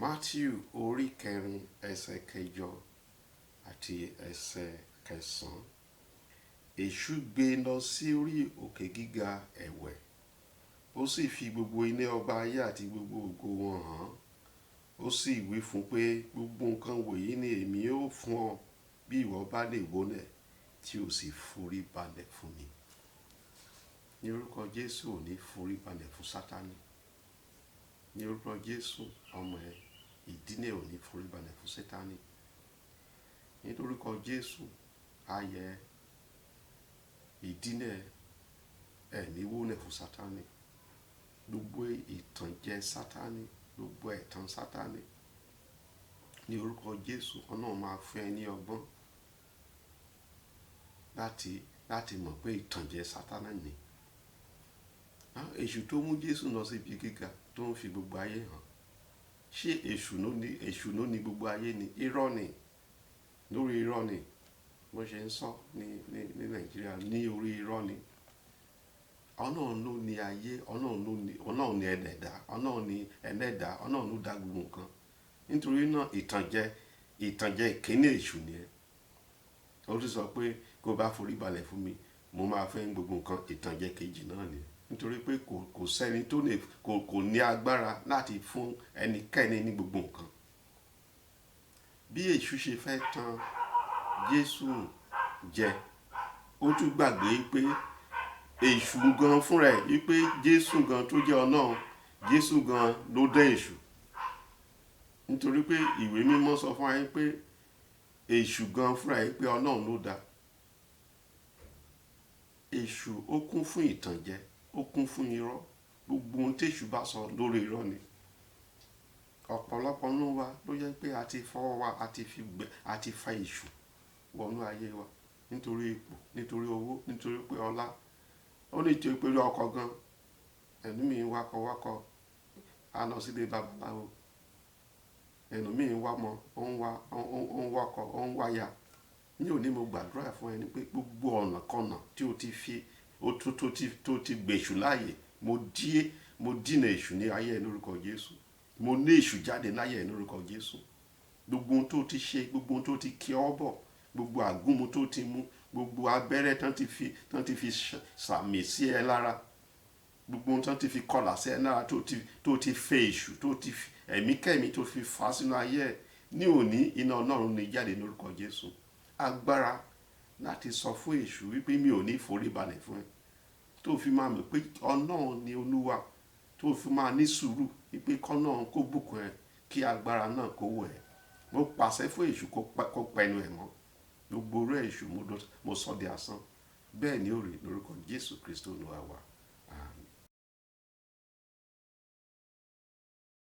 Matthew orí kẹrin ẹsẹ̀ kẹjọ àti ẹsẹ̀ kẹsàn-án. Èṣù gbé lọ sí orí òkè gíga ẹ̀wẹ̀, ó sì fi gbogbo iná ọba ayé àti gbogbo ògo wọn hàn. Ó sì wí fún pé gbogbo nǹkan wọ̀nyí ni èmi ó fún ọ bí ìwọ bá lè wólẹ̀ tí o sì forí balẹ̀ fún mi. Ní orúkọ Jésù ò ní forí balẹ̀ fún Sátánì. Ní orúkọ Jésù ọmọ ẹ ìdílé ò ní forí balẹ̀ fún Sátánì. Ní orúkọ Jésù ayẹ ìdílé ẹ ní wólẹ̀ fún Sátánì. Gbogbo ìtànjẹ Sátánì, gbogbo ẹ̀tàn Sátánì, ní orúkọ Jésù Ọlọ́run máa fún ẹ ní ọgbọ́n láti mọ̀ pé ìtànjẹ Sátánì ni. Èṣù tó mú Jésù lọ sí ibi gíga tó ń fi gbogbo ayé hàn, ṣé èṣù ló ní gbogbo ayé ni? Irọ́ ni, lórí irọ́ ni, bó ṣe ń sọ ní Nàìjíríà, ní orí irọ́ ni. Ọlọ́run ló ní ayé, Ọlọ́run ní ẹlẹ́dà, Ọlọ́run ló dá gbogbo nǹkan. Nítorí náà ìtànjẹ ìkíní èṣù ni ẹ. Ó tún sọ pé kó bá forí balẹ̀ fún mi, mo máa fẹ́ gbogbo nǹkan. Ìtànjẹ kejì náà ni. Nítorí pé kò sẹ́ni tó lè, kò ní agbára láti fún ẹnikẹ́ni ní gbogbo nǹkan. Bí èṣù ṣe fẹ́ tàn Jésù jẹ, ó tún gbàgbé pé èṣù gan fúnra ẹ̀, wípé Jésù gan tó jẹ́ Ọlọ́run, Jésù gan ló dá èṣù. Nítorí pé ìwé mímọ́ sọ fún wa pé èṣù gan fúnra ẹ̀ pé Ọlọ́run ló dá. Èṣù ó kún fún ìtànjẹ, ó kún fún irọ́. Gbogbo ohun tí èṣù bá sọ lórí irọ́ ni. Ọ̀pọ̀lọpọ̀ nínú wa ló yẹ pé a ti fọwọ́ wa, a ti fa èṣù wọnú ayé wa. Nítorí ipò, nítorí owó, nítorí pé ọlá. Ó lè jẹ́ pé ọkọ gan, ẹlòmíì wakọ̀, a lọ sílé babaláwo. Ẹlòmíì wá mọ, ó ń wakọ̀, ó ń wáyà. Ní òní mo gbàdúrà fún ẹni pé gbogbo ọ̀nà kọ̀nà tí o ti fi, tó ti gbèṣù láàyè, mo dínà èṣù ní ayé ẹ lórúkọ Jésù. Mo lé èṣù jáde láyé ẹ lórúkọ Jésù. Gbogbo ohun tó ti ṣe, gbogbo ohun tó ti kí ọ bọ̀, gbogbo àgúnmu tó ti mú, gbogbo abẹ́rẹ́ tán ti fi sàmì sí ẹ lára, gbogbo ohun tán ti fi kọlà sí ẹ lára, tó ti fẹ́ èṣù, tó ti ẹ̀mí kẹ́mí tó fi fà sínú ayé ẹ, ní òní iná Ọlọ́run ní jáde lórúkọ Jésù. Agbára láti sọ fún èṣù wípé mi ò ní forí balẹ̀ fún ẹ, tó fi máa mọ̀ pé Ọlọ́run ni Olúwa, tó fi máa ní sùúrù wípé k'Ọlọ́run kó bùkún ẹ, kí agbára náà kó wọ̀ ẹ́. Mo pàṣẹ fún èṣù kó pẹnu ẹ̀ mọ́. Gbogbo orú èṣù mo sọ di asán. Bẹ́ẹ̀ ni ó rí lórúkọ Jésù Kristi Olúwa wa.